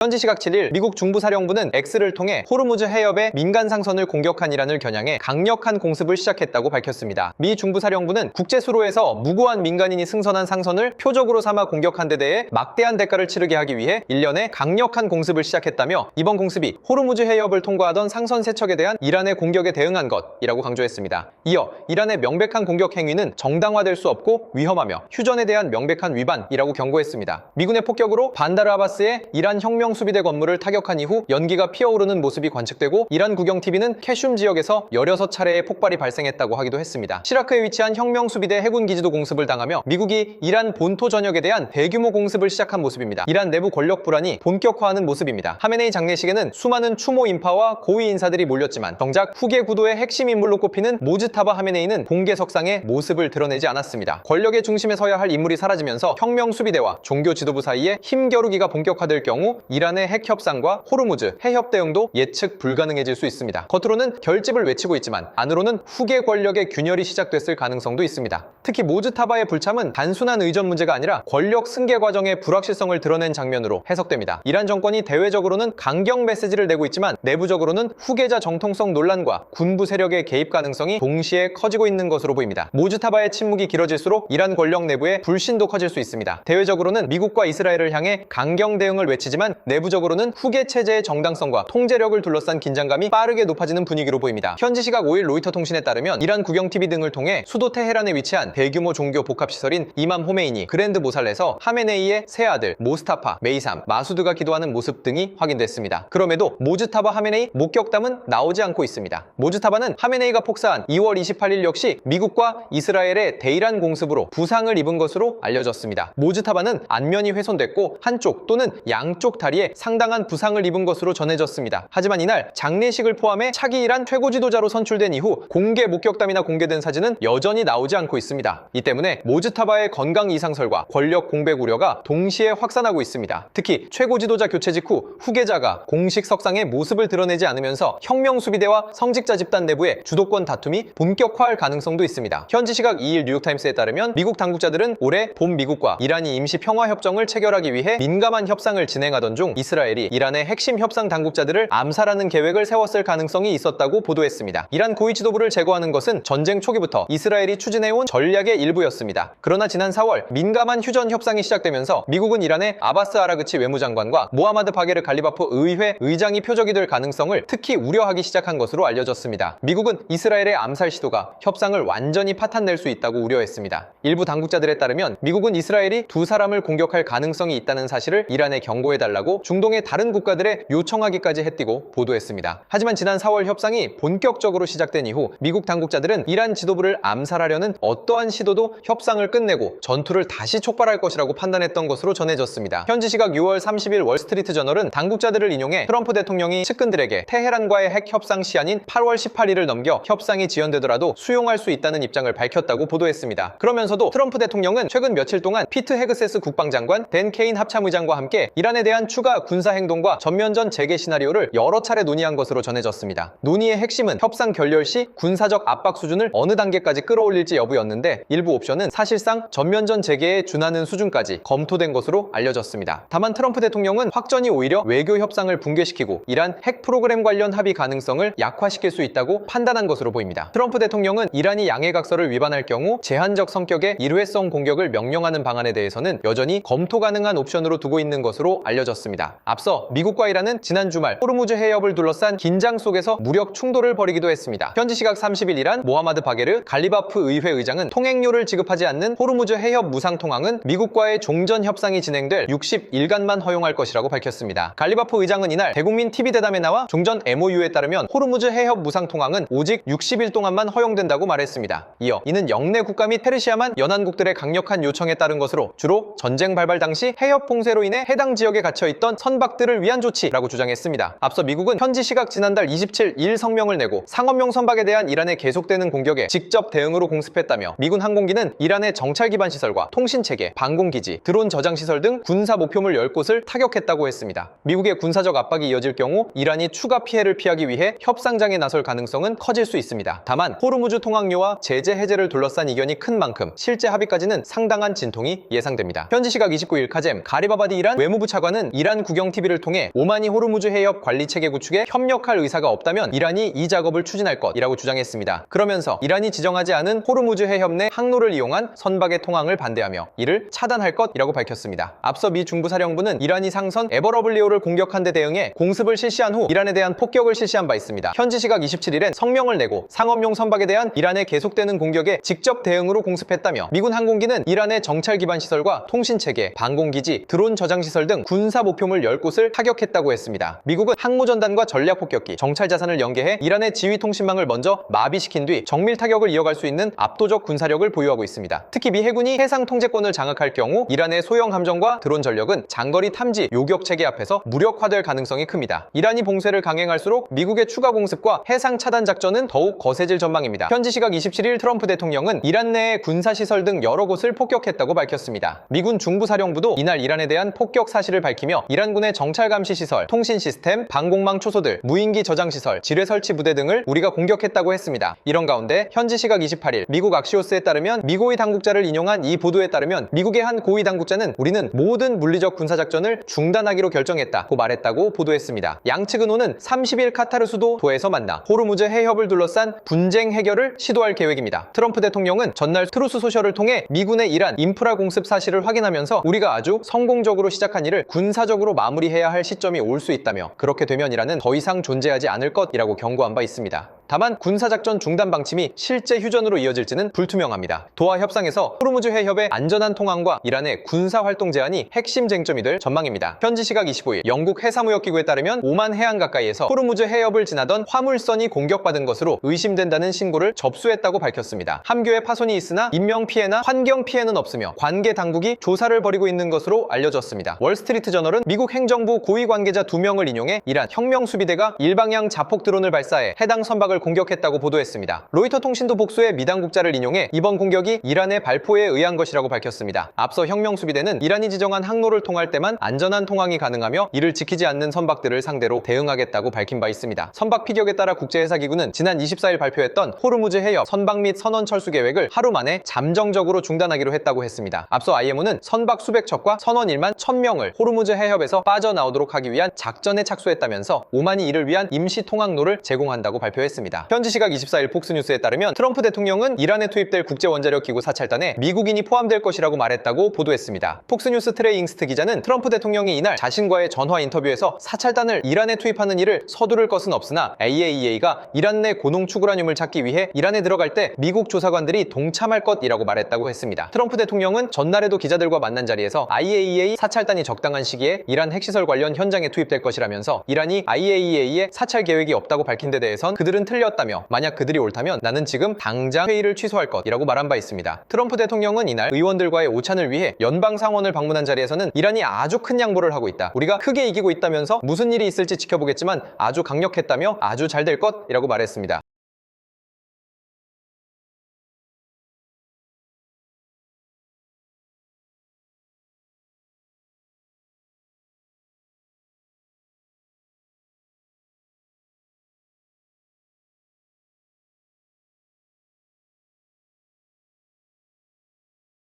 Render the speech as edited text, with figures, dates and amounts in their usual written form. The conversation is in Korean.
현지 시각 7일 미국 중부사령부는 X를 통해 호르무즈 해협의 민간 상선을 공격한 이란을 겨냥해 강력한 공습을 시작했다고 밝혔습니다. 미 중부사령부는 국제수로에서 무고한 민간인이 승선한 상선을 표적으로 삼아 공격한 데 대해 막대한 대가를 치르게 하기 위해 일련의 강력한 공습을 시작했다며 이번 공습이 호르무즈 해협을 통과하던 상선 세척에 대한 이란의 공격에 대응한 것이라고 강조했습니다. 이어 이란의 명백한 공격 행위는 정당화될 수 없고 위험하며 휴전에 대한 명백한 위반이라고 경고했습니다. 미군의 폭격으로 반다르 아바스의 이란 혁명 수비대 건물을 타격한 이후 연기가 피어오르는 모습이 관측되고 이란 국영TV는 캐슘 지역에서 16차례의 폭발이 발생했다고 하기도 했습니다. 시라크에 위치한 혁명 수비대 해군 기지도 공습을 당하며 미국이 이란 본토 전역에 대한 대규모 공습을 시작한 모습입니다. 이란 내부 권력 불안이 본격화하는 모습입니다. 하메네이 장례식에는 수많은 추모 인파와 고위 인사들이 몰렸지만 정작 후계 구도의 핵심 인물로 꼽히는 모즈타바 하메네이는 공개석상에 모습을 드러내지 않았습니다. 권력의 중심에 서야 할 인물이 사라지면서 혁명 수비대와 종교 지도부 사이에 힘겨루기가 본격화될 경우 이란의 핵 협상과 호르무즈 해협 대응도 예측 불가능해질 수 있습니다. 겉으로는 결집을 외치고 있지만 안으로는 후계 권력의 균열이 시작됐을 가능성도 있습니다. 특히 모즈타바의 불참은 단순한 의전 문제가 아니라 권력 승계 과정의 불확실성을 드러낸 장면으로 해석됩니다. 이란 정권이 대외적으로는 강경 메시지를 내고 있지만 내부적으로는 후계자 정통성 논란과 군부 세력의 개입 가능성이 동시에 커지고 있는 것으로 보입니다. 모즈타바의 침묵이 길어질수록 이란 권력 내부의 불신도 커질 수 있습니다. 대외적으로는 미국과 이스라엘을 향해 강경 대응을 외치지만 내부적으로는 후계 체제의 정당성과 통제력을 둘러싼 긴장감이 빠르게 높아지는 분위기로 보입니다. 현지 시각 5일 로이터 통신에 따르면 이란 국영TV 등을 통해 수도 테헤란에 위치한 대규모 종교 복합시설인 이맘 호메이니 그랜드 모살레에서 하메네이의 새 아들 모스타파, 메이삼, 마수드가 기도하는 모습 등이 확인됐습니다. 그럼에도 모즈타바 하메네이 목격담은 나오지 않고 있습니다. 모즈타바는 하메네이가 폭사한 2월 28일 역시 미국과 이스라엘의 대이란 공습으로 부상을 입은 것으로 알려졌습니다. 모즈타바는 안면이 훼손됐고 한쪽 또는 양쪽 다리에 상당한 부상을 입은 것으로 전해졌습니다. 하지만 이날 장례식을 포함해 차기 이란 최고 지도자로 선출된 이후 공개 목격담이나 공개된 사진은 여전히 나오지 않고 있습니다. 이 때문에 모즈타바의 건강 이상설과 권력 공백 우려가 동시에 확산하고 있습니다. 특히 최고 지도자 교체 직후 후계자가 공식 석상에 모습을 드러내지 않으면서 혁명 수비대와 성직자 집단 내부의 주도권 다툼이 본격화할 가능성도 있습니다. 현지 시각 2일 뉴욕타임스에 따르면 미국 당국자들은 올해 봄 미국과 이란이 임시 평화 협정을 체결하기 위해 민감한 협상을 진행하던 중 이스라엘이 이란의 핵심 협상 당국자들을 암살하는 계획을 세웠을 가능성이 있었다고 보도했습니다. 이란 고위 지도부를 제거하는 것은 전쟁 초기부터 이스라엘이 추진해온 전략의 일부였습니다. 그러나 지난 4월 민감한 휴전 협상이 시작되면서 미국은 이란의 아바스 아라그치 외무장관과 모하마드 바게르 갈리바프 의회 의장이 표적이 될 가능성을 특히 우려하기 시작한 것으로 알려졌습니다. 미국은 이스라엘의 암살 시도가 협상을 완전히 파탄낼 수 있다고 우려했습니다. 일부 당국자들에 따르면 미국은 이스라엘이 두 사람을 공격할 가능성이 있다는 사실을 이란에 경고해달라고 중동의 다른 국가들에 요청하기까지 했디고 보도했습니다. 하지만 지난 4월 협상이 본격적으로 시작된 이후 미국 당국자들은 이란 지도부를 암살하려는 어떠한 시도도 협상을 끝내고 전투를 다시 촉발할 것이라고 판단했던 것으로 전해졌습니다. 현지 시각 6월 30일 월스트리트 저널은 당국자들을 인용해 트럼프 대통령이 측근들에게 테헤란과의 핵 협상 시한인 8월 18일을 넘겨 협상이 지연되더라도 수용할 수 있다는 입장을 밝혔다고 보도했습니다. 그러면서도 트럼프 대통령은 최근 며칠 동안 피트 헤그세스 국방장관, 댄 케인 합참의장과 함께 이란에 대한 추가 군사행동과 전면전 재개 시나리오를 여러 차례 논의한 것으로 전해졌습니다. 논의의 핵심은 협상 결렬 시 군사적 압박 수준을 어느 단계까지 끌어올릴지 여부였는데 일부 옵션은 사실상 전면전 재개에 준하는 수준까지 검토된 것으로 알려졌습니다. 다만 트럼프 대통령은 확전이 오히려 외교 협상을 붕괴시키고 이란 핵 프로그램 관련 합의 가능성을 약화시킬 수 있다고 판단한 것으로 보입니다. 트럼프 대통령은 이란이 양해각서를 위반할 경우 제한적 성격의 일회성 공격을 명령하는 방안에 대해서는 여전히 검토 가능한 옵션으로 두고 있는 것으로 알려졌습니다. 앞서 미국과 이란은 지난 주말 호르무즈 해협을 둘러싼 긴장 속에서 무력 충돌을 벌이기도 했습니다. 현지 시각 30일 이란 모하마드 바게르 갈리바프 의회 의장은 통행료를 지급하지 않는 호르무즈 해협 무상 통항은 미국과의 종전 협상이 진행될 60일간만 허용할 것이라고 밝혔습니다. 갈리바프 의장은 이날 대국민 TV 대담에 나와 종전 MOU에 따르면 호르무즈 해협 무상 통항은 오직 60일 동안만 허용된다고 말했습니다. 이어 이는 영내 국가 및 페르시아만 연안국들의 강력한 요청에 따른 것으로 주로 전쟁 발발 당시 해협 봉쇄로 인해 해당 지역에 갇혀있던 선박들을 위한 조치라고 주장했습니다. 앞서 미국은 현지 시각 지난달 27일 성명을 내고 상업용 선박에 대한 이란의 계속되는 공격에 직접 대응으로 공습했다며 미군 항공기는 이란의 정찰 기반 시설과 통신체계, 방공기지, 드론 저장시설 등 군사 목표물 10곳을 타격했다고 했습니다. 미국의 군사적 압박이 이어질 경우 이란이 추가 피해를 피하기 위해 협상장에 나설 가능성은 커질 수 있습니다. 다만 호르무즈 통항료와 제재 해제를 둘러싼 이견이 큰 만큼 실제 합의까지는 상당한 진통이 예상됩니다. 현지 시각 29일 카젬 가리바바디 이란 외무부 차관은 이란 이란 국영 TV를 통해 오만이 호르무즈 해협 관리 체계 구축에 협력할 의사가 없다면 이란이 이 작업을 추진할 것이라고 주장했습니다. 그러면서 이란이 지정하지 않은 호르무즈 해협 내 항로를 이용한 선박의 통항을 반대하며 이를 차단할 것이라고 밝혔습니다. 앞서 미 중부사령부는 이란이 상선 에버러블리오를 공격한 데 대응해 공습을 실시한 후 이란에 대한 폭격을 실시한 바 있습니다. 현지 시각 27일엔 성명을 내고 상업용 선박에 대한 이란의 계속되는 공격에 직접 대응으로 공습했다며 미군 항공기는 이란의 정찰 기반 시설과 통신체계, 방공기지, 드론 저장시설 등 군사 목표물 10곳을 타격했다고 했습니다. 미국은 항모전단과 전략폭격기, 정찰자산을 연계해 이란의 지휘통신망을 먼저 마비시킨 뒤 정밀 타격을 이어갈 수 있는 압도적 군사력을 보유하고 있습니다. 특히 미 해군이 해상 통제권을 장악할 경우 이란의 소형 함정과 드론 전력은 장거리 탐지, 요격 체계 앞에서 무력화될 가능성이 큽니다. 이란이 봉쇄를 강행할수록 미국의 추가 공습과 해상 차단 작전은 더욱 거세질 전망입니다. 현지 시각 27일 트럼프 대통령은 이란 내의 군사시설 등 여러 곳을 폭격했다고 밝혔습니다. 미군 중부사령부도 이날 이란에 대한 폭격 사실을 밝히며 이란군의 정찰 감시 시설, 통신 시스템, 방공망 초소들, 무인기 저장 시설, 지뢰 설치 부대 등을 우리가 공격했다고 했습니다. 이런 가운데 현지 시각 28일 미국 악시오스에 따르면 미 고위 당국자를 인용한 이 보도에 따르면 미국의 한 고위 당국자는 우리는 모든 물리적 군사작전을 중단하기로 결정했다고 말했다고 보도했습니다. 양측은 오는 30일 카타르 수도 도에서 만나 호르무즈 해협을 둘러싼 분쟁 해결을 시도할 계획입니다. 트럼프 대통령은 전날 트루스 소셜을 통해 미군의 이란 인프라 공습 사실을 확인하면서 우리가 아주 성공적으로 시작한 일을 군사적으로 마무리해야 할 시점이 올 수 있다며 그렇게 되면 이란은 더 이상 존재하지 않을 것이라고 경고한 바 있습니다. 다만 군사작전 중단 방침이 실제 휴전으로 이어질지는 불투명합니다. 도하 협상에서 호르무즈 해협의 안전한 통항과 이란의 군사활동 제한이 핵심 쟁점이 될 전망입니다. 현지 시각 25일 영국 해사무역기구에 따르면 오만 해안 가까이에서 호르무즈 해협을 지나던 화물선이 공격받은 것으로 의심된다는 신고를 접수했다고 밝혔습니다. 함교에 파손이 있으나 인명피해나 환경피해는 없으며 관계 당국이 조사를 벌이고 있는 것으로 알려졌습니다. 월스트리트 저널은 미국 행정부 고위 관계자 2명을 인용해 이란 혁명수비대가 일방향 자폭 드론을 발사해 해당 선박을 공격했다고 보도했습니다. 로이터 통신도 복수의 미 당국자를 인용해 이번 공격이 이란의 발포에 의한 것이라고 밝혔습니다. 앞서 혁명수비대는 이란이 지정한 항로를 통할 때만 안전한 통항이 가능하며 이를 지키지 않는 선박들을 상대로 대응하겠다고 밝힌 바 있습니다. 선박 피격에 따라 국제해사기구는 지난 24일 발표했던 호르무즈 해협 선박 및 선원 철수 계획을 하루 만에 잠정적으로 중단하기로 했다고 했습니다. 앞서 IMO는 선박 수백 척과 선원 1만 1000명을 호르무즈 해협에서 빠져나오도록 하기 위한 작전에 착수했다면서 오만이 이를 위한 임시 통항로를 제공한다고 발표했습니다. 현지 시각 24일 폭스뉴스에 따르면 트럼프 대통령은 이란에 투입될 국제원자력기구 사찰단에 미국인이 포함될 것이라고 말했다고 보도했습니다. 폭스뉴스 트레이 잉스트 기자는 트럼프 대통령이 이날 자신과의 전화 인터뷰에서 사찰단을 이란에 투입하는 일을 서두를 것은 없으나 IAEA가 이란 내 고농 추구라늄을 찾기 위해 이란에 들어갈 때 미국 조사관들이 동참할 것이라고 말했다고 했습니다. 트럼프 대통령은 전날에도 기자들과 만난 자리에서 IAEA 사찰단이 적당한 시기에 이란 핵시설 관련 현장에 투입될 것이라면서 이란이 IAEA의 사찰 계획이 없다고 밝힌 데 대해선 그들은 틀렸다며 만약 그들이 옳다면 나는 지금 당장 회의를 취소할 것이라고 말한 바 있습니다. 트럼프 대통령은 이날 의원들과의 오찬을 위해 연방상원을 방문한 자리에서는 이란이 아주 큰 양보를 하고 있다. 우리가 크게 이기고 있다면서 무슨 일이 있을지 지켜보겠지만 아주 강력했다며 아주 잘 될 것이라고 말했습니다.